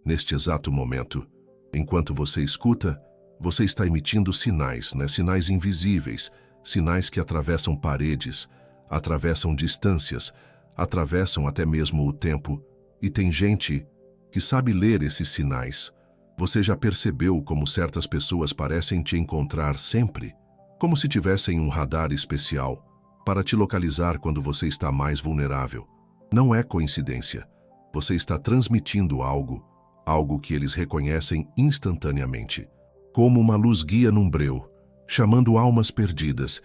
neste exato momento. Enquanto você escuta, você está emitindo sinais, Sinais invisíveis, sinais que atravessam paredes, atravessam distâncias, atravessam até mesmo o tempo. E tem gente que sabe ler esses sinais. Você já percebeu como certas pessoas parecem te encontrar sempre? Como se tivessem um radar especial para te localizar quando você está mais vulnerável. Não é coincidência. Você está transmitindo algo que eles reconhecem instantaneamente. Como uma luz guia num breu, chamando almas perdidas,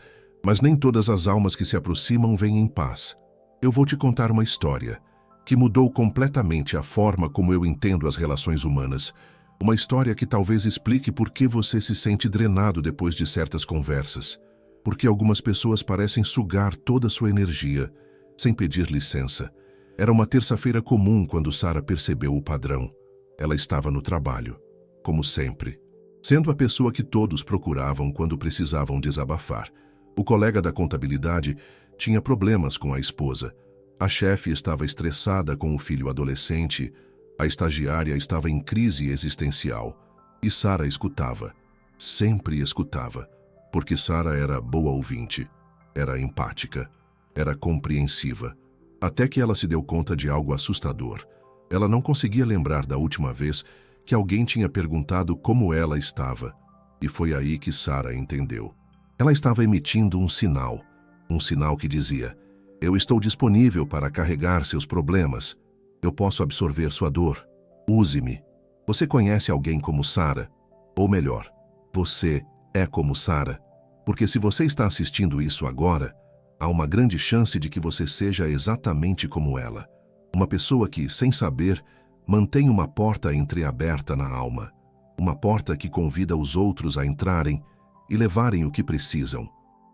mas nem todas as almas que se aproximam vêm em paz. Eu vou te contar uma história que mudou completamente a forma como eu entendo as relações humanas. Uma história que talvez explique por que você se sente drenado depois de certas conversas. Porque algumas pessoas parecem sugar toda a sua energia, sem pedir licença. Era uma terça-feira comum quando Sara percebeu o padrão. Ela estava no trabalho, como sempre, sendo a pessoa que todos procuravam quando precisavam desabafar. O colega da contabilidade tinha problemas com a esposa. A chefe estava estressada com o filho adolescente. A estagiária estava em crise existencial. E Sara escutava. Sempre escutava. Porque Sara era boa ouvinte. Era empática. Era compreensiva. Até que ela se deu conta de algo assustador. Ela não conseguia lembrar da última vez que alguém tinha perguntado como ela estava. E foi aí que Sara entendeu. Ela estava emitindo um sinal que dizia: eu estou disponível para carregar seus problemas. Eu posso absorver sua dor. Use-me. Você conhece alguém como Sara? Ou melhor, você é como Sara. Porque se você está assistindo isso agora, há uma grande chance de que você seja exatamente como ela. Uma pessoa que, sem saber, mantém uma porta entreaberta na alma. Uma porta que convida os outros a entrarem e levarem o que precisam.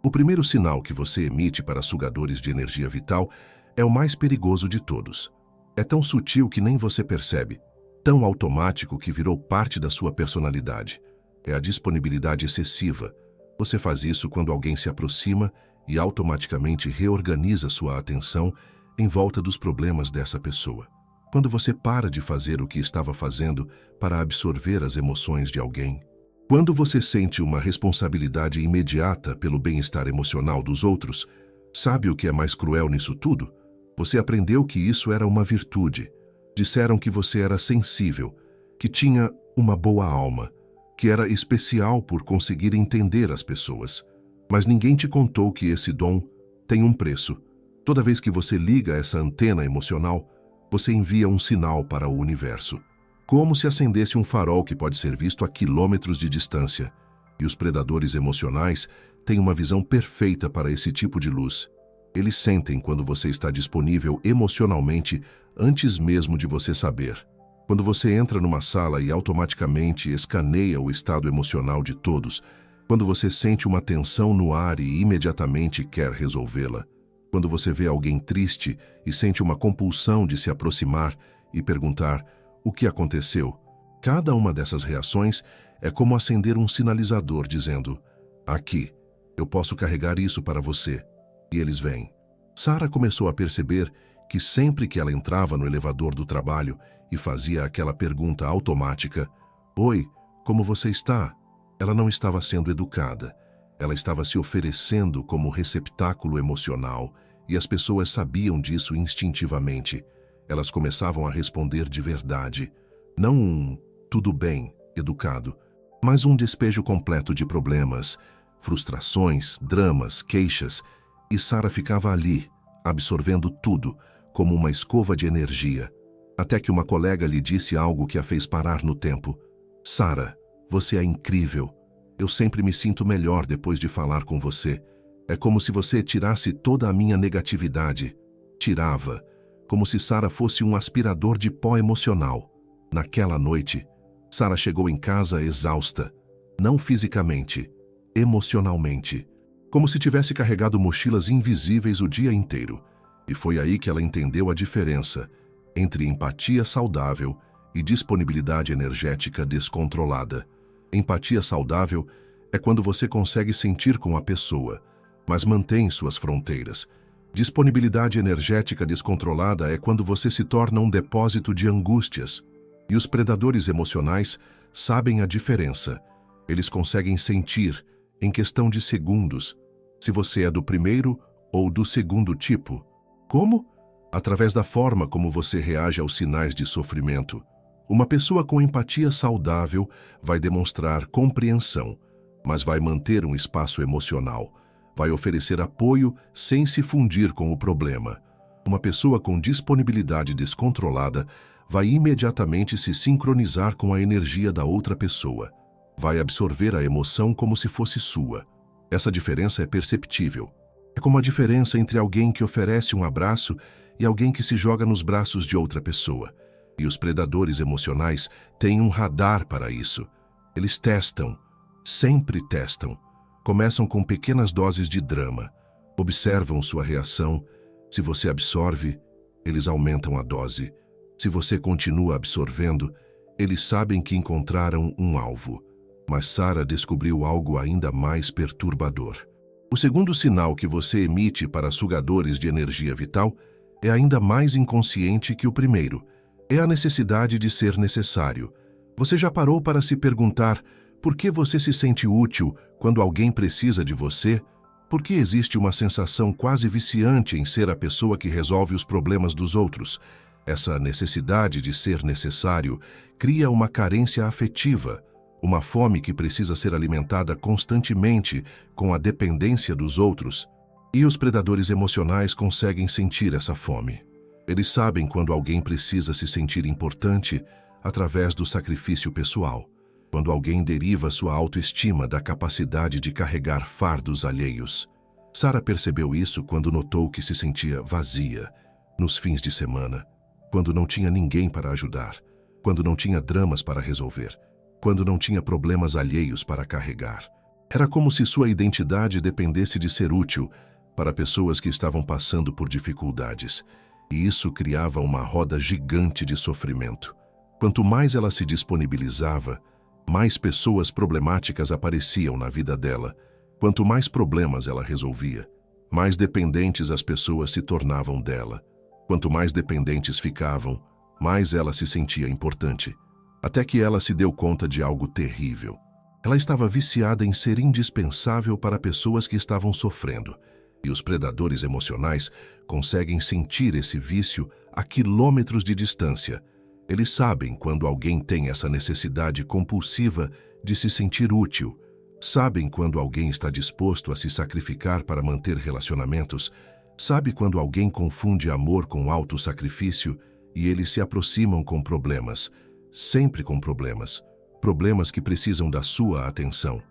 O primeiro sinal que você emite para sugadores de energia vital é o mais perigoso de todos. É tão sutil que nem você percebe, tão automático que virou parte da sua personalidade. É a disponibilidade excessiva. Você faz isso quando alguém se aproxima e automaticamente reorganiza sua atenção em volta dos problemas dessa pessoa. Quando você para de fazer o que estava fazendo para absorver as emoções de alguém. Quando você sente uma responsabilidade imediata pelo bem-estar emocional dos outros, sabe o que é mais cruel nisso tudo? Você aprendeu que isso era uma virtude. Disseram que você era sensível, que tinha uma boa alma, que era especial por conseguir entender as pessoas. Mas ninguém te contou que esse dom tem um preço. Toda vez que você liga essa antena emocional, você envia um sinal para o universo. Como se acendesse um farol que pode ser visto a quilômetros de distância. E os predadores emocionais têm uma visão perfeita para esse tipo de luz. Eles sentem quando você está disponível emocionalmente antes mesmo de você saber. Quando você entra numa sala e automaticamente escaneia o estado emocional de todos, quando você sente uma tensão no ar e imediatamente quer resolvê-la, quando você vê alguém triste e sente uma compulsão de se aproximar e perguntar o que aconteceu, cada uma dessas reações é como acender um sinalizador dizendo: aqui, eu posso carregar isso para você. E eles vêm. Sara começou a perceber que sempre que ela entrava no elevador do trabalho e fazia aquela pergunta automática: oi, como você está? Ela não estava sendo educada. Ela estava se oferecendo como receptáculo emocional e as pessoas sabiam disso instintivamente. Elas começavam a responder de verdade. Não um tudo bem, educado, mas um despejo completo de problemas, frustrações, dramas, queixas. E Sara ficava ali, absorvendo tudo, como uma escova de energia. Até que uma colega lhe disse algo que a fez parar no tempo. Sara, você é incrível. Eu sempre me sinto melhor depois de falar com você. É como se você tirasse toda a minha negatividade. Tirava, como se Sara fosse um aspirador de pó emocional. Naquela noite, Sara chegou em casa exausta, não fisicamente, emocionalmente, como se tivesse carregado mochilas invisíveis o dia inteiro. E foi aí que ela entendeu a diferença entre empatia saudável e disponibilidade energética descontrolada. Empatia saudável é quando você consegue sentir com a pessoa, mas mantém suas fronteiras. Disponibilidade energética descontrolada é quando você se torna um depósito de angústias. E os predadores emocionais sabem a diferença. Eles conseguem sentir, em questão de segundos, se você é do primeiro ou do segundo tipo. Como? Através da forma como você reage aos sinais de sofrimento. Uma pessoa com empatia saudável vai demonstrar compreensão, mas vai manter um espaço emocional. Vai oferecer apoio sem se fundir com o problema. Uma pessoa com disponibilidade descontrolada vai imediatamente se sincronizar com a energia da outra pessoa. Vai absorver a emoção como se fosse sua. Essa diferença é perceptível. É como a diferença entre alguém que oferece um abraço e alguém que se joga nos braços de outra pessoa. E os predadores emocionais têm um radar para isso. Eles testam, sempre testam. Começam com pequenas doses de drama. Observam sua reação. Se você absorve, eles aumentam a dose. Se você continua absorvendo, eles sabem que encontraram um alvo. Mas Sarah descobriu algo ainda mais perturbador. O segundo sinal que você emite para sugadores de energia vital é ainda mais inconsciente que o primeiro. É a necessidade de ser necessário. Você já parou para se perguntar por que você se sente útil quando alguém precisa de você? Por que existe uma sensação quase viciante em ser a pessoa que resolve os problemas dos outros? Essa necessidade de ser necessário cria uma carência afetiva, uma fome que precisa ser alimentada constantemente com a dependência dos outros. E os predadores emocionais conseguem sentir essa fome. Eles sabem quando alguém precisa se sentir importante através do sacrifício pessoal, quando alguém deriva sua autoestima da capacidade de carregar fardos alheios. Sarah percebeu isso quando notou que se sentia vazia nos fins de semana, quando não tinha ninguém para ajudar, quando não tinha dramas para resolver, quando não tinha problemas alheios para carregar. Era como se sua identidade dependesse de ser útil para pessoas que estavam passando por dificuldades, e isso criava uma roda gigante de sofrimento. Quanto mais ela se disponibilizava, mais pessoas problemáticas apareciam na vida dela. Quanto mais problemas ela resolvia, mais dependentes as pessoas se tornavam dela. Quanto mais dependentes ficavam, mais ela se sentia importante. Até que ela se deu conta de algo terrível. Ela estava viciada em ser indispensável para pessoas que estavam sofrendo. E os predadores emocionais conseguem sentir esse vício a quilômetros de distância. Eles sabem quando alguém tem essa necessidade compulsiva de se sentir útil. Sabem quando alguém está disposto a se sacrificar para manter relacionamentos. Sabe quando alguém confunde amor com autossacrifício e eles se aproximam com problemas. Sempre com problemas. Problemas que precisam da sua atenção,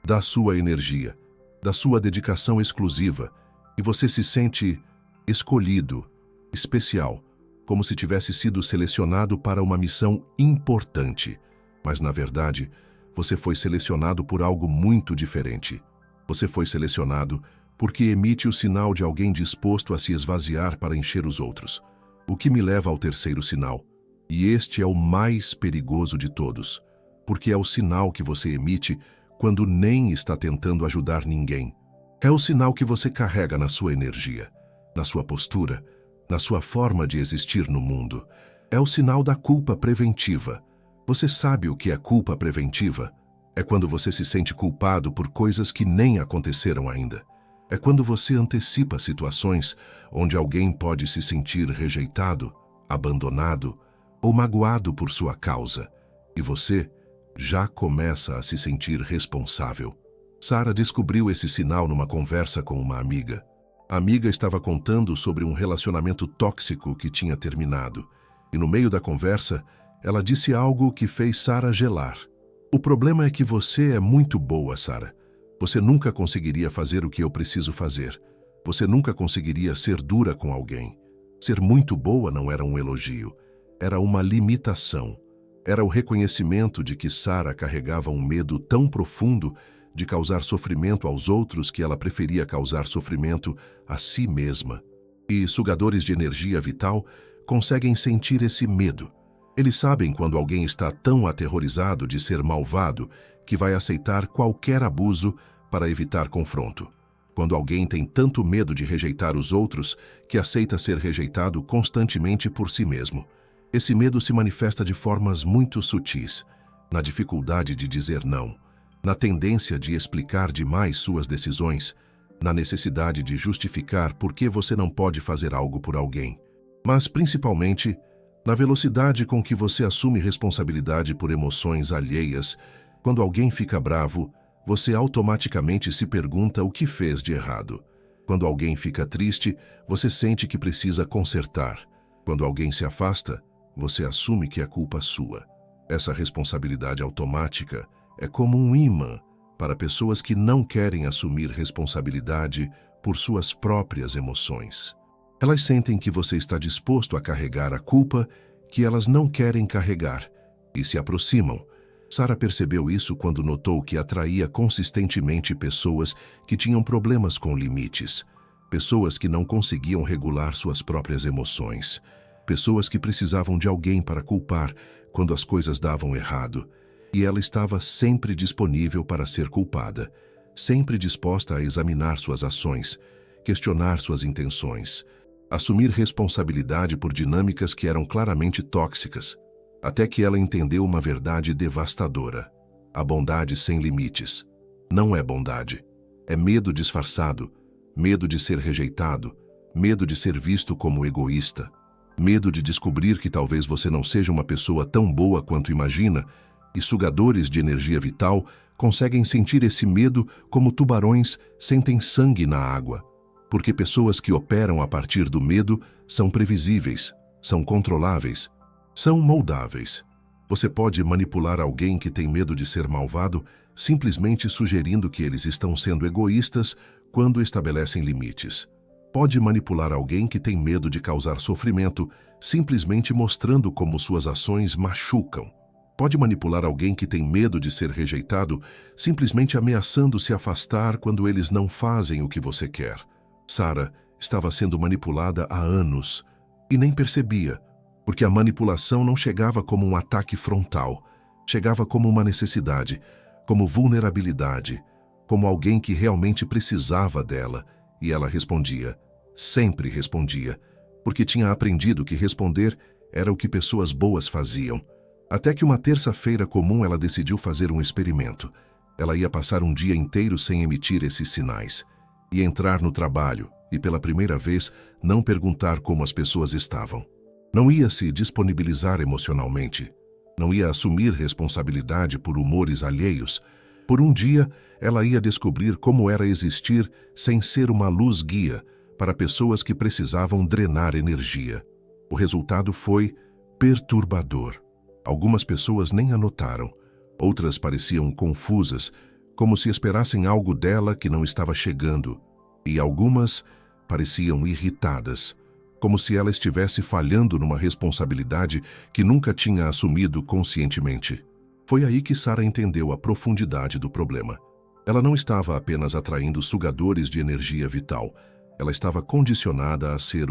da sua energia, da sua dedicação exclusiva. E você se sente escolhido, especial, como se tivesse sido selecionado para uma missão importante. Mas, na verdade, você foi selecionado por algo muito diferente. Você foi selecionado porque emite o sinal de alguém disposto a se esvaziar para encher os outros. O que me leva ao terceiro sinal. E este é o mais perigoso de todos, porque é o sinal que você emite quando nem está tentando ajudar ninguém. É o sinal que você carrega na sua energia, na sua postura, na sua forma de existir no mundo. É o sinal da culpa preventiva. Você sabe o que é culpa preventiva? É quando você se sente culpado por coisas que nem aconteceram ainda. É quando você antecipa situações onde alguém pode se sentir rejeitado, abandonado ou magoado por sua causa, e você já começa a se sentir responsável. Sarah descobriu esse sinal numa conversa com uma amiga. A amiga estava contando sobre um relacionamento tóxico que tinha terminado, e no meio da conversa, ela disse algo que fez Sarah gelar. O problema é que você é muito boa, Sarah. Você nunca conseguiria fazer o que eu preciso fazer. Você nunca conseguiria ser dura com alguém. Ser muito boa não era um elogio. Era uma limitação. Era o reconhecimento de que Sarah carregava um medo tão profundo de causar sofrimento aos outros que ela preferia causar sofrimento a si mesma. E sugadores de energia vital conseguem sentir esse medo. Eles sabem quando alguém está tão aterrorizado de ser malvado que vai aceitar qualquer abuso para evitar confronto. Quando alguém tem tanto medo de rejeitar os outros que aceita ser rejeitado constantemente por si mesmo. Esse medo se manifesta de formas muito sutis, na dificuldade de dizer não, na tendência de explicar demais suas decisões, na necessidade de justificar por que você não pode fazer algo por alguém, mas principalmente na velocidade com que você assume responsabilidade por emoções alheias. Quando alguém fica bravo, você automaticamente se pergunta o que fez de errado. Quando alguém fica triste, você sente que precisa consertar. Quando alguém se afasta, você assume que é culpa sua. Essa responsabilidade automática é como um imã para pessoas que não querem assumir responsabilidade por suas próprias emoções. Elas sentem que você está disposto a carregar a culpa que elas não querem carregar e se aproximam. Sarah percebeu isso quando notou que atraía consistentemente pessoas que tinham problemas com limites, pessoas que não conseguiam regular suas próprias emoções, pessoas que precisavam de alguém para culpar quando as coisas davam errado, e ela estava sempre disponível para ser culpada, sempre disposta a examinar suas ações, questionar suas intenções, assumir responsabilidade por dinâmicas que eram claramente tóxicas, até que ela entendeu uma verdade devastadora. A bondade sem limites não é bondade. É medo disfarçado, medo de ser rejeitado, medo de ser visto como egoísta, medo de descobrir que talvez você não seja uma pessoa tão boa quanto imagina, e sugadores de energia vital conseguem sentir esse medo como tubarões sentem sangue na água, porque pessoas que operam a partir do medo são previsíveis, são controláveis, são moldáveis. Você pode manipular alguém que tem medo de ser malvado simplesmente sugerindo que eles estão sendo egoístas quando estabelecem limites. Pode manipular alguém que tem medo de causar sofrimento simplesmente mostrando como suas ações machucam. Pode manipular alguém que tem medo de ser rejeitado simplesmente ameaçando se afastar quando eles não fazem o que você quer. Sarah estava sendo manipulada há anos e nem percebia, porque a manipulação não chegava como um ataque frontal, chegava como uma necessidade, como vulnerabilidade, como alguém que realmente precisava dela, e ela respondia, sempre respondia, porque tinha aprendido que responder era o que pessoas boas faziam. Até que uma terça-feira comum ela decidiu fazer um experimento. Ela ia passar um dia inteiro sem emitir esses sinais, ia entrar no trabalho e pela primeira vez não perguntar como as pessoas estavam. Não ia se disponibilizar emocionalmente, não ia assumir responsabilidade por humores alheios. Por um dia, ela ia descobrir como era existir sem ser uma luz guia para pessoas que precisavam drenar energia. O resultado foi perturbador. Algumas pessoas nem a notaram, outras pareciam confusas, como se esperassem algo dela que não estava chegando, e algumas pareciam irritadas, como se ela estivesse falhando numa responsabilidade que nunca tinha assumido conscientemente. Foi aí que Sarah entendeu a profundidade do problema. Ela não estava apenas atraindo sugadores de energia vital, ela estava condicionada a ser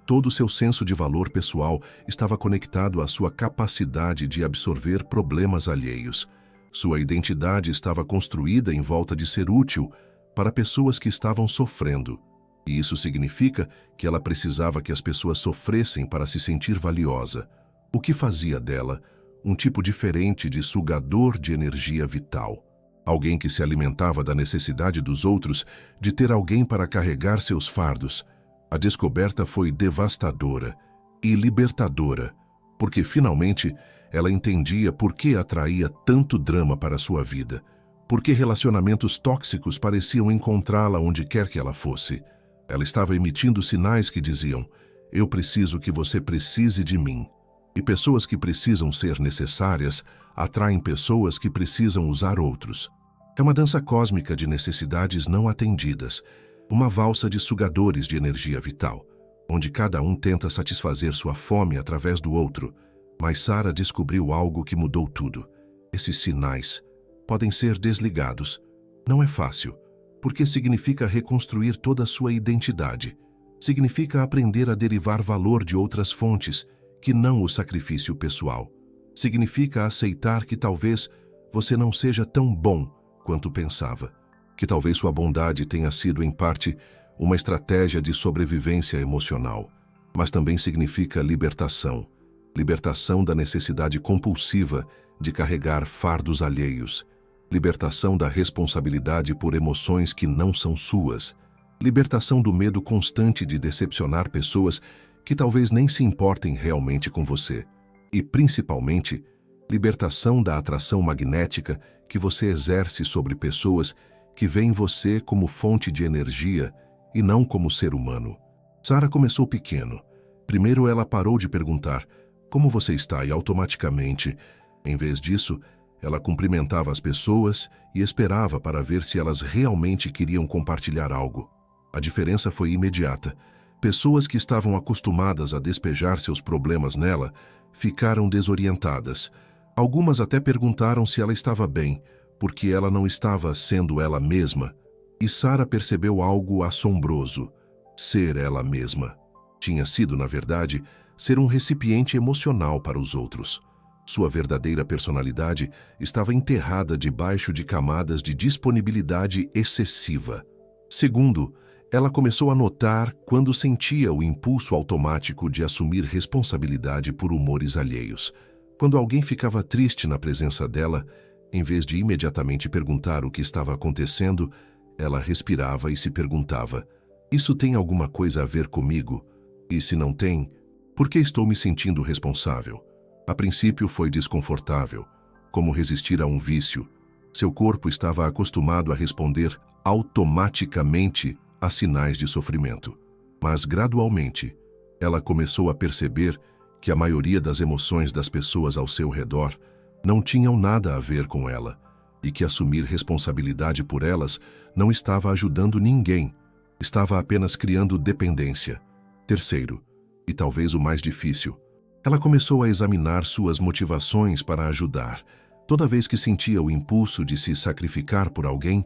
Todo o seu senso de valor pessoal estava conectado à sua capacidade de absorver problemas alheios. Sua identidade estava construída em volta de ser útil para pessoas que estavam sofrendo. E isso significa que ela precisava que as pessoas sofressem para se sentir valiosa, o que fazia dela um tipo diferente de sugador de energia vital. Alguém que se alimentava da necessidade dos outros de ter alguém para carregar seus fardos. A descoberta foi devastadora e libertadora, porque finalmente ela entendia por que atraía tanto drama para sua vida, por que relacionamentos tóxicos pareciam encontrá-la onde quer que ela fosse. Ela estava emitindo sinais que diziam, eu preciso que você precise de mim. E pessoas que precisam ser necessárias atraem pessoas que precisam usar outros. É uma dança cósmica de necessidades não atendidas, uma valsa de sugadores de energia vital, onde cada um tenta satisfazer sua fome através do outro. Mas Sarah descobriu algo que mudou tudo. Esses sinais podem ser desligados. Não é fácil, porque significa reconstruir toda a sua identidade. Significa aprender a derivar valor de outras fontes, que não o sacrifício pessoal. Significa aceitar que talvez você não seja tão bom quanto pensava. Que talvez sua bondade tenha sido, em parte, uma estratégia de sobrevivência emocional, mas também significa libertação. libertação da necessidade compulsiva de carregar fardos alheios, libertação da responsabilidade por emoções que não são suas, libertação do medo constante de decepcionar pessoas que talvez nem se importem realmente com você e, principalmente, libertação da atração magnética que você exerce sobre pessoas que veem você como fonte de energia e não como ser humano. Sara começou pequeno. Primeiro ela parou de perguntar como você está e automaticamente, em vez disso, ela cumprimentava as pessoas e esperava para ver se elas realmente queriam compartilhar algo. A diferença foi imediata. Pessoas que estavam acostumadas a despejar seus problemas nela ficaram desorientadas. Algumas até perguntaram se ela estava bem, porque ela não estava sendo ela mesma. E Sara percebeu algo assombroso: ser ela mesma. Tinha sido, na verdade, ser um recipiente emocional para os outros. Sua verdadeira personalidade estava enterrada debaixo de camadas de disponibilidade excessiva. Segundo, ela começou a notar quando sentia o impulso automático de assumir responsabilidade por humores alheios. Quando alguém ficava triste na presença dela, em vez de imediatamente perguntar o que estava acontecendo, ela respirava e se perguntava: isso tem alguma coisa a ver comigo? E se não tem, por que estou me sentindo responsável? A princípio foi desconfortável, como resistir a um vício. Seu corpo estava acostumado a responder automaticamente a sinais de sofrimento. Mas, gradualmente, ela começou a perceber que a maioria das emoções das pessoas ao seu redor não tinham nada a ver com ela e que assumir responsabilidade por elas não estava ajudando ninguém, estava apenas criando dependência. Terceiro, e talvez o mais difícil, ela começou a examinar suas motivações para ajudar. Toda vez que sentia o impulso de se sacrificar por alguém,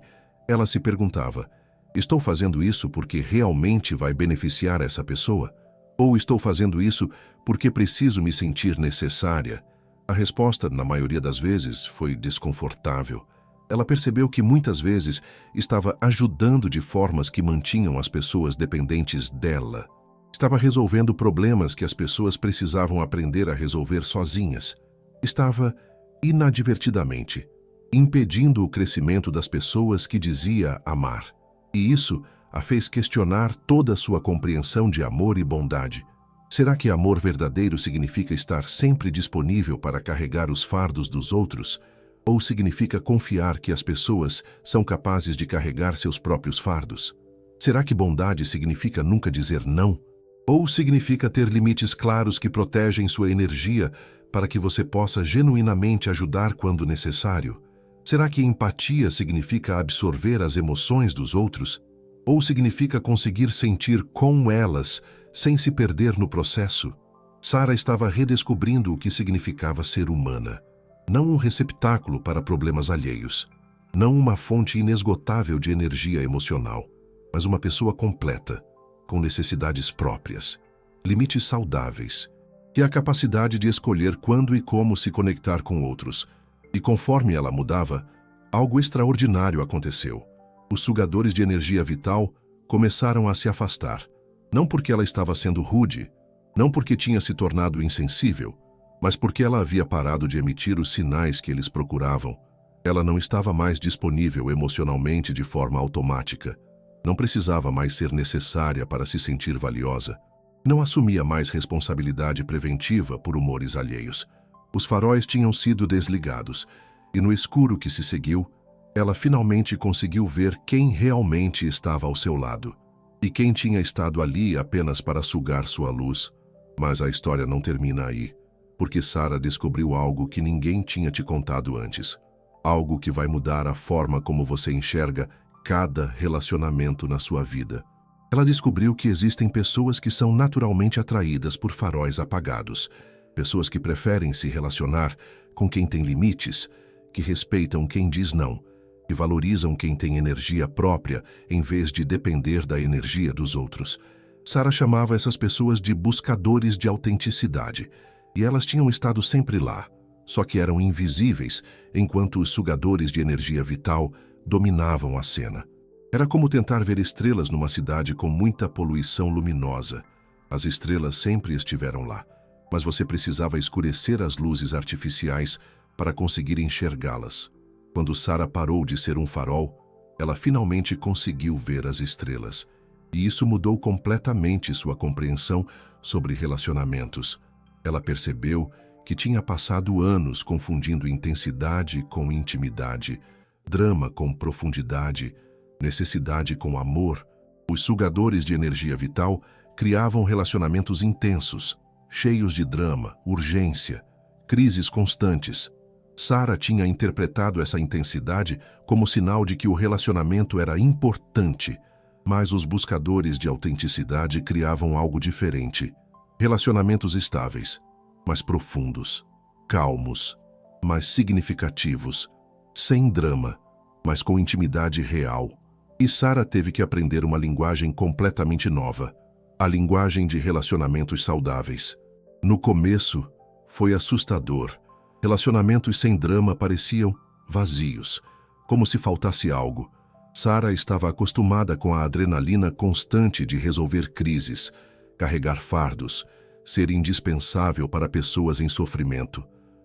ela se perguntava: estou fazendo isso porque realmente vai beneficiar essa pessoa? Ou estou fazendo isso porque preciso me sentir necessária? A resposta, na maioria das vezes, foi desconfortável. Ela percebeu que muitas vezes estava ajudando de formas que mantinham as pessoas dependentes dela. Estava resolvendo problemas que as pessoas precisavam aprender a resolver sozinhas. Estava, inadvertidamente, impedindo o crescimento das pessoas que dizia amar. E isso a fez questionar toda a sua compreensão de amor e bondade. Será que amor verdadeiro significa estar sempre disponível para carregar os fardos dos outros? Ou significa confiar que as pessoas são capazes de carregar seus próprios fardos? Será que bondade significa nunca dizer não? Ou significa ter limites claros que protegem sua energia para que você possa genuinamente ajudar quando necessário? Será que empatia significa absorver as emoções dos outros? Ou significa conseguir sentir com elas sem se perder no processo? Sara estava redescobrindo o que significava ser humana. Não um receptáculo para problemas alheios. Não uma fonte inesgotável de energia emocional, mas uma pessoa completa, com necessidades próprias, limites saudáveis, e a capacidade de escolher quando e como se conectar com outros. E conforme ela mudava, algo extraordinário aconteceu. Os sugadores de energia vital começaram a se afastar. Não porque ela estava sendo rude, não porque tinha se tornado insensível, mas porque ela havia parado de emitir os sinais que eles procuravam. Ela não estava mais disponível emocionalmente de forma automática. Não precisava mais ser necessária para se sentir valiosa. Não assumia mais responsabilidade preventiva por humores alheios. Os faróis tinham sido desligados, e no escuro que se seguiu, ela finalmente conseguiu ver quem realmente estava ao seu lado, e quem tinha estado ali apenas para sugar sua luz. Mas a história não termina aí, porque Sara descobriu algo que ninguém tinha te contado antes. Algo que vai mudar a forma como você enxerga cada relacionamento na sua vida. Ela descobriu que existem pessoas que são naturalmente atraídas por faróis apagados, pessoas que preferem se relacionar com quem tem limites, que respeitam quem diz não, que valorizam quem tem energia própria em vez de depender da energia dos outros. Sara chamava essas pessoas de buscadores de autenticidade, e elas tinham estado sempre lá, só que eram invisíveis enquanto os sugadores de energia vital dominavam a cena. Era como tentar ver estrelas numa cidade com muita poluição luminosa. As estrelas sempre estiveram lá, mas você precisava escurecer as luzes artificiais para conseguir enxergá-las. Quando Sara parou de ser um farol, ela finalmente conseguiu ver as estrelas. E isso mudou completamente sua compreensão sobre relacionamentos. Ela percebeu que tinha passado anos confundindo intensidade com intimidade, drama com profundidade, necessidade com amor. Os sugadores de energia vital criavam relacionamentos intensos, cheios de drama, urgência, crises constantes. Sara tinha interpretado essa intensidade como sinal de que o relacionamento era importante, mas os buscadores de autenticidade criavam algo diferente. Relacionamentos estáveis, mas profundos, calmos, mas significativos, sem drama, mas com intimidade real. E Sara teve que aprender uma linguagem completamente nova, a linguagem de relacionamentos saudáveis. No começo, foi assustador. Relacionamentos sem drama pareciam vazios, como se faltasse algo. Sara estava acostumada com a adrenalina constante de resolver crises, carregar fardos, ser indispensável para pessoas em sofrimento.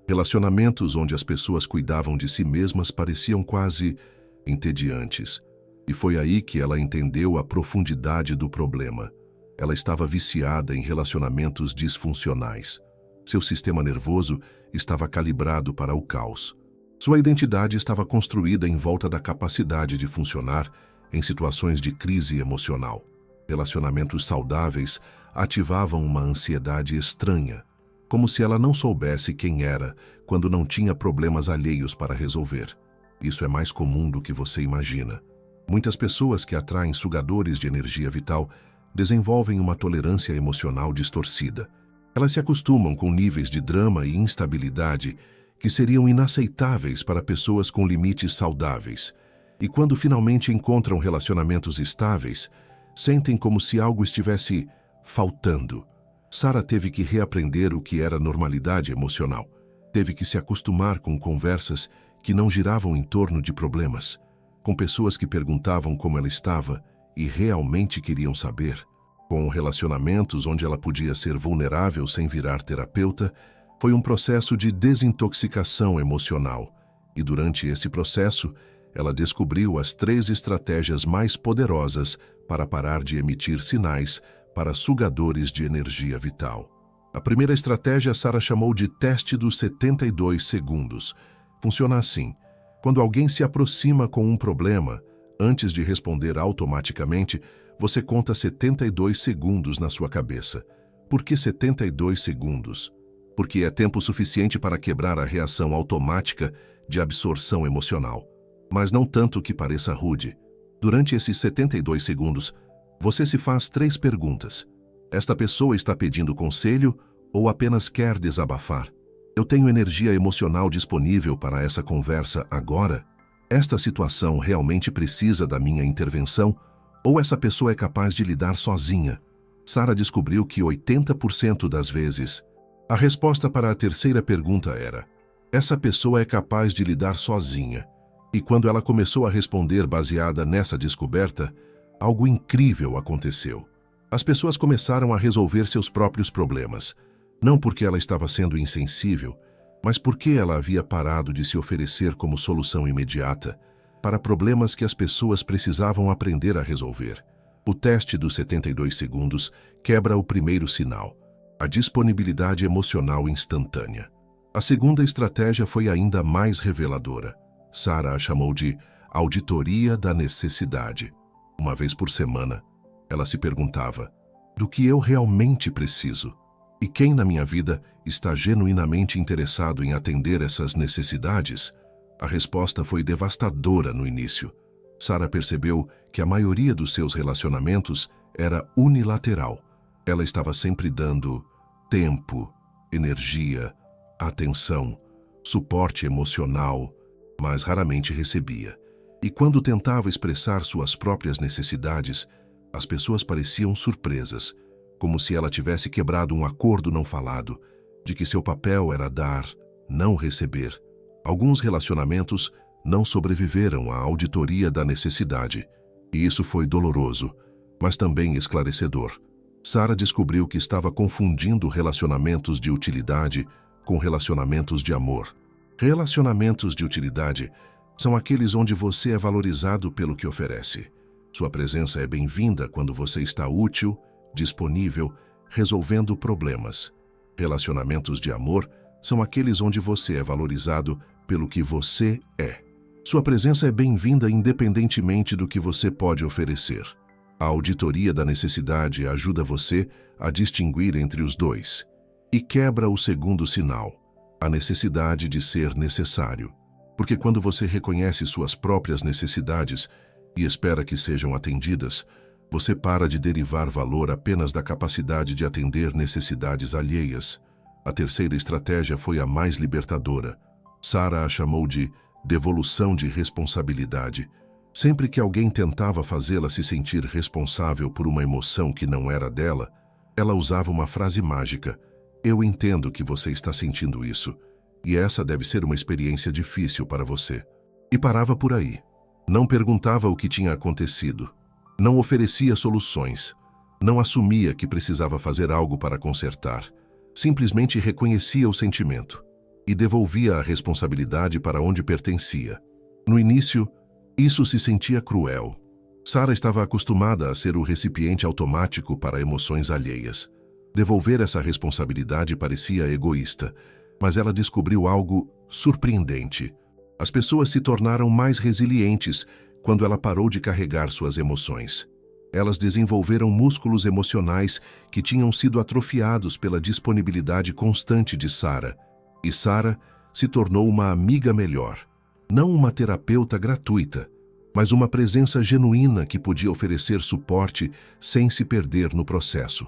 Relacionamentos onde as pessoas cuidavam de si mesmas pareciam quase entediantes. E foi aí que ela entendeu a profundidade do problema. Ela estava viciada em relacionamentos disfuncionais. Seu sistema nervoso estava calibrado para o caos. Sua identidade estava construída em volta da capacidade de funcionar em situações de crise emocional. Relacionamentos saudáveis ativavam uma ansiedade estranha, como se ela não soubesse quem era quando não tinha problemas alheios para resolver. Isso é mais comum do que você imagina. Muitas pessoas que atraem sugadores de energia vital desenvolvem uma tolerância emocional distorcida. Elas se acostumam com níveis de drama e instabilidade que seriam inaceitáveis para pessoas com limites saudáveis. E quando finalmente encontram relacionamentos estáveis, sentem como se algo estivesse faltando. Sara teve que reaprender o que era normalidade emocional. Teve que se acostumar com conversas que não giravam em torno de problemas, com pessoas que perguntavam como ela estava e realmente queriam saber. Com relacionamentos onde ela podia ser vulnerável sem virar terapeuta, foi um processo de desintoxicação emocional. E durante esse processo, ela descobriu as 3 estratégias mais poderosas para parar de emitir sinais para sugadores de energia vital. A primeira estratégia Sara chamou de teste dos 72 segundos. Funciona assim: quando alguém se aproxima com um problema, antes de responder automaticamente, você conta 72 segundos na sua cabeça. Por que 72 segundos? Porque é tempo suficiente para quebrar a reação automática de absorção emocional. Mas não tanto que pareça rude. Durante esses 72 segundos, você se faz 3 perguntas. Esta pessoa está pedindo conselho ou apenas quer desabafar? Eu tenho energia emocional disponível para essa conversa agora? Esta situação realmente precisa da minha intervenção? Ou essa pessoa é capaz de lidar sozinha? Sara descobriu que 80% das vezes, a resposta para a terceira pergunta era: essa pessoa é capaz de lidar sozinha. E quando ela começou a responder baseada nessa descoberta, algo incrível aconteceu. As pessoas começaram a resolver seus próprios problemas, não porque ela estava sendo insensível, mas porque ela havia parado de se oferecer como solução imediata para problemas que as pessoas precisavam aprender a resolver. O teste dos 72 segundos quebra o primeiro sinal, a disponibilidade emocional instantânea. A segunda estratégia foi ainda mais reveladora. Sara a chamou de auditoria da necessidade. Uma vez por semana, ela se perguntava: do que eu realmente preciso? E quem na minha vida está genuinamente interessado em atender essas necessidades? A resposta foi devastadora no início. Sara percebeu que a maioria dos seus relacionamentos era unilateral. Ela estava sempre dando tempo, energia, atenção, suporte emocional, mas raramente recebia. E quando tentava expressar suas próprias necessidades, as pessoas pareciam surpresas, como se ela tivesse quebrado um acordo não falado, de que seu papel era dar, não receber. Alguns relacionamentos não sobreviveram à auditoria da necessidade, e isso foi doloroso, mas também esclarecedor. Sara descobriu que estava confundindo relacionamentos de utilidade com relacionamentos de amor. Relacionamentos de utilidade são aqueles onde você é valorizado pelo que oferece. Sua presença é bem-vinda quando você está útil, disponível, resolvendo problemas. Relacionamentos de amor são aqueles onde você é valorizado pelo que você é. Sua presença é bem-vinda independentemente do que você pode oferecer. A auditoria da necessidade ajuda você a distinguir entre os dois e quebra o segundo sinal, a necessidade de ser necessário. Porque quando você reconhece suas próprias necessidades e espera que sejam atendidas, você para de derivar valor apenas da capacidade de atender necessidades alheias. A terceira estratégia foi a mais libertadora. Sara a chamou de devolução de responsabilidade. Sempre que alguém tentava fazê-la se sentir responsável por uma emoção que não era dela, ela usava uma frase mágica: "Eu entendo que você está sentindo isso, e essa deve ser uma experiência difícil para você." E parava por aí. Não perguntava o que tinha acontecido. Não oferecia soluções. Não assumia que precisava fazer algo para consertar. Simplesmente reconhecia o sentimento e devolvia a responsabilidade para onde pertencia. No início, isso se sentia cruel. Sara estava acostumada a ser o recipiente automático para emoções alheias. Devolver essa responsabilidade parecia egoísta, mas ela descobriu algo surpreendente. As pessoas se tornaram mais resilientes quando ela parou de carregar suas emoções. Elas desenvolveram músculos emocionais que tinham sido atrofiados pela disponibilidade constante de Sara. E Sara se tornou uma amiga melhor. Não uma terapeuta gratuita, mas uma presença genuína que podia oferecer suporte sem se perder no processo.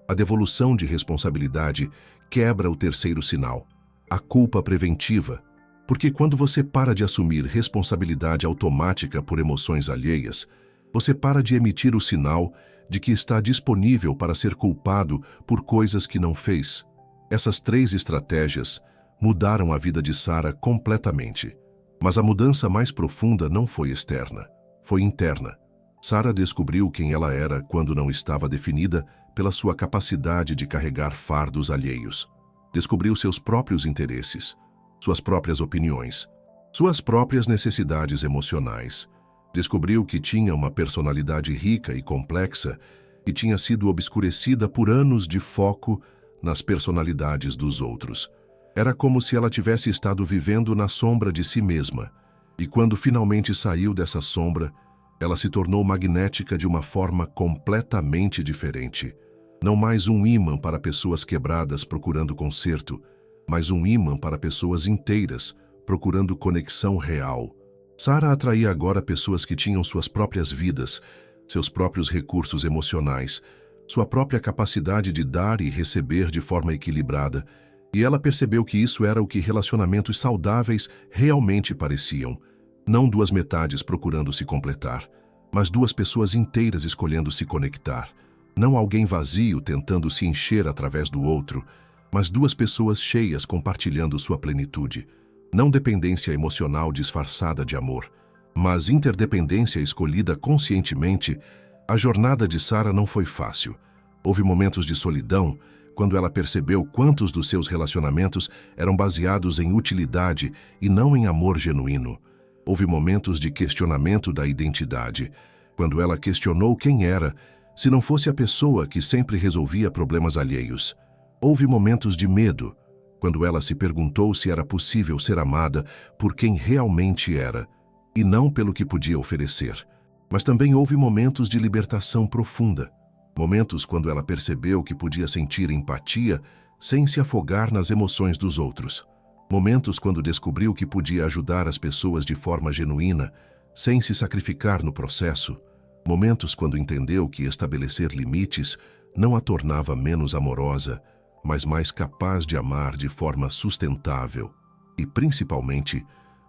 A devolução de responsabilidade quebra o terceiro sinal, a culpa preventiva. Porque quando você para de assumir responsabilidade automática por emoções alheias, você para de emitir o sinal de que está disponível para ser culpado por coisas que não fez. Essas três estratégias mudaram a vida de Sara completamente. Mas a mudança mais profunda não foi externa, foi interna. Sara descobriu quem ela era quando não estava definida pela sua capacidade de carregar fardos alheios. Descobriu seus próprios interesses, suas próprias opiniões, suas próprias necessidades emocionais. Descobriu que tinha uma personalidade rica e complexa e tinha sido obscurecida por anos de foco nas personalidades dos outros. Era como se ela tivesse estado vivendo na sombra de si mesma, e quando finalmente saiu dessa sombra, ela se tornou magnética de uma forma completamente diferente. Não mais um ímã para pessoas quebradas procurando conserto, mas um ímã para pessoas inteiras procurando conexão real. Sara atraía agora pessoas que tinham suas próprias vidas, seus próprios recursos emocionais, sua própria capacidade de dar e receber de forma equilibrada, e ela percebeu que isso era o que relacionamentos saudáveis realmente pareciam. Não duas metades procurando se completar, mas duas pessoas inteiras escolhendo se conectar. Não alguém vazio tentando se encher através do outro, mas duas pessoas cheias compartilhando sua plenitude. Não dependência emocional disfarçada de amor, mas interdependência escolhida conscientemente. A jornada de Sara não foi fácil. Houve momentos de solidão, quando ela percebeu quantos dos seus relacionamentos eram baseados em utilidade e não em amor genuíno. Houve momentos de questionamento da identidade, quando ela questionou quem era, se não fosse a pessoa que sempre resolvia problemas alheios. Houve momentos de medo, quando ela se perguntou se era possível ser amada por quem realmente era, e não pelo que podia oferecer. Mas também houve momentos de libertação profunda, momentos quando ela percebeu que podia sentir empatia sem se afogar nas emoções dos outros. Momentos quando descobriu que podia ajudar as pessoas de forma genuína, sem se sacrificar no processo. Momentos quando entendeu que estabelecer limites não a tornava menos amorosa, mas mais capaz de amar de forma sustentável. E, principalmente,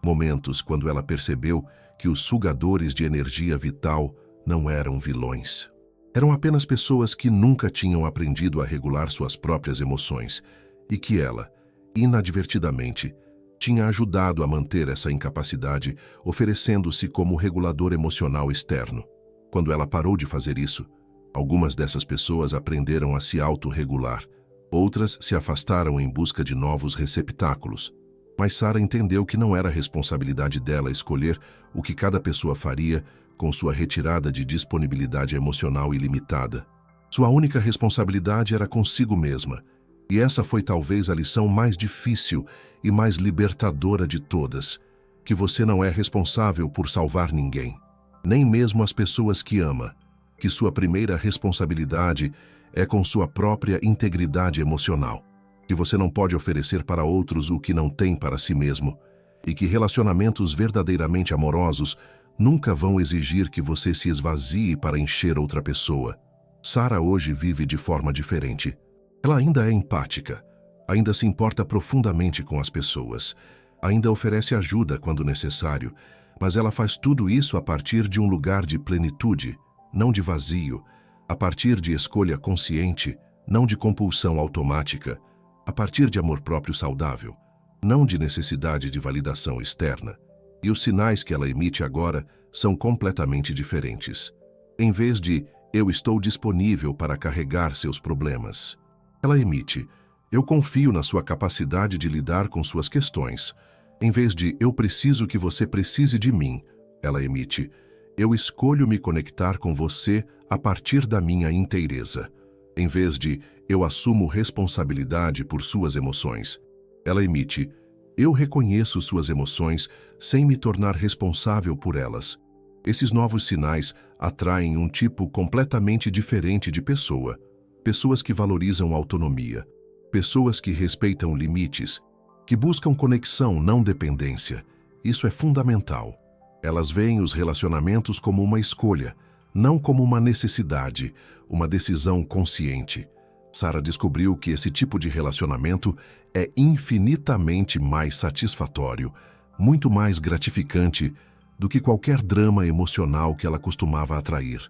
momentos quando ela percebeu que os sugadores de energia vital não eram vilões. Eram apenas pessoas que nunca tinham aprendido a regular suas próprias emoções e que ela, inadvertidamente, tinha ajudado a manter essa incapacidade, oferecendo-se como regulador emocional externo. Quando ela parou de fazer isso, Algumas dessas pessoas aprenderam a se autorregular, outras se afastaram em busca de novos receptáculos. Mas Sara entendeu que não era responsabilidade dela escolher o que cada pessoa faria com sua retirada de disponibilidade emocional ilimitada. Sua única responsabilidade era consigo mesma, e essa foi talvez a lição mais difícil e mais libertadora de todas, que você não é responsável por salvar ninguém, nem mesmo as pessoas que ama, que sua primeira responsabilidade é com sua própria integridade emocional, que você não pode oferecer para outros o que não tem para si mesmo, e que relacionamentos verdadeiramente amorosos nunca vão exigir que você se esvazie para encher outra pessoa. Sara hoje vive de forma diferente. Ela ainda é empática, ainda se importa profundamente com as pessoas, ainda oferece ajuda quando necessário, mas ela faz tudo isso a partir de um lugar de plenitude, não de vazio, a partir de escolha consciente, não de compulsão automática, a partir de amor próprio saudável, não de necessidade de validação externa. E os sinais que ela emite agora são completamente diferentes. Em vez de "eu estou disponível para carregar seus problemas", ela emite "eu confio na sua capacidade de lidar com suas questões". Em vez de "eu preciso que você precise de mim", ela emite "eu escolho me conectar com você a partir da minha inteireza". Em vez de "eu assumo responsabilidade por suas emoções", ela emite "eu reconheço suas emoções sem me tornar responsável por elas". Esses novos sinais atraem um tipo completamente diferente de pessoa. Pessoas que valorizam autonomia, pessoas que respeitam limites, que buscam conexão, não dependência. Isso é fundamental. Elas veem os relacionamentos como uma escolha, não como uma necessidade, uma decisão consciente. Sara descobriu que esse tipo de relacionamento é infinitamente mais satisfatório, muito mais gratificante do que qualquer drama emocional que ela costumava atrair.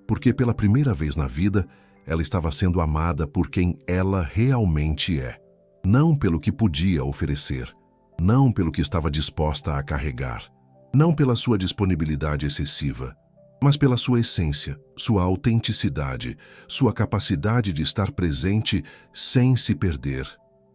Porque pela primeira vez na vida, ela estava sendo amada por quem ela realmente é. Não pelo que podia oferecer, não pelo que estava disposta a carregar, não pela sua disponibilidade excessiva, mas pela sua essência, sua autenticidade, sua capacidade de estar presente sem se perder.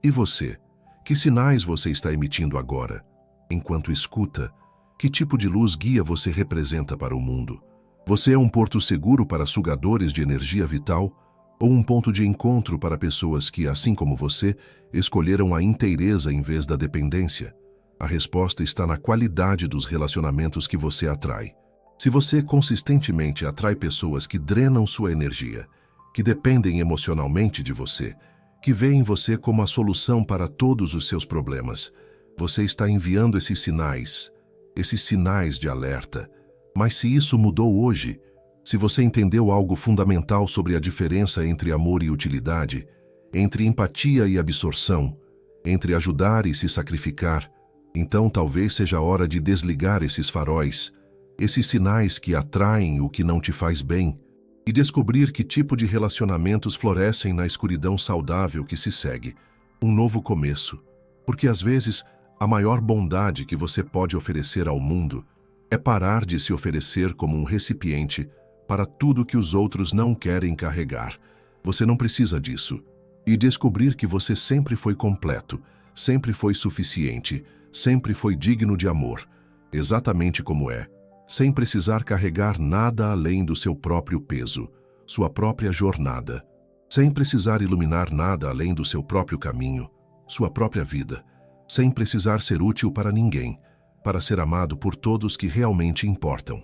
E você? Que sinais você está emitindo agora? Enquanto escuta, que tipo de luz guia você representa para o mundo? Você é um porto seguro para sugadores de energia vital ou um ponto de encontro para pessoas que, assim como você, escolheram a inteireza em vez da dependência? A resposta está na qualidade dos relacionamentos que você atrai. Se você consistentemente atrai pessoas que drenam sua energia, que dependem emocionalmente de você, que veem você como a solução para todos os seus problemas, você está enviando esses sinais de alerta. Mas se isso mudou hoje, se você entendeu algo fundamental sobre a diferença entre amor e utilidade, entre empatia e absorção, entre ajudar e se sacrificar, então talvez seja hora de desligar esses faróis, esses sinais que atraem o que não te faz bem, e descobrir que tipo de relacionamentos florescem na escuridão saudável que se segue. Um novo começo. Porque às vezes, a maior bondade que você pode oferecer ao mundo é parar de se oferecer como um recipiente para tudo que os outros não querem carregar. Você não precisa disso. E descobrir que você sempre foi completo, sempre foi suficiente, sempre foi digno de amor, exatamente como é, sem precisar carregar nada além do seu próprio peso, sua própria jornada, sem precisar iluminar nada além do seu próprio caminho, sua própria vida, sem precisar ser útil para ninguém, para ser amado por todos que realmente importam.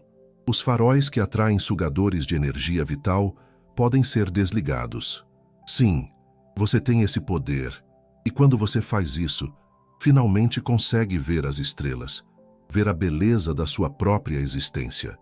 Os faróis que atraem sugadores de energia vital podem ser desligados. Sim, você tem esse poder, e quando você faz isso, finalmente consegue ver as estrelas, ver a beleza da sua própria existência.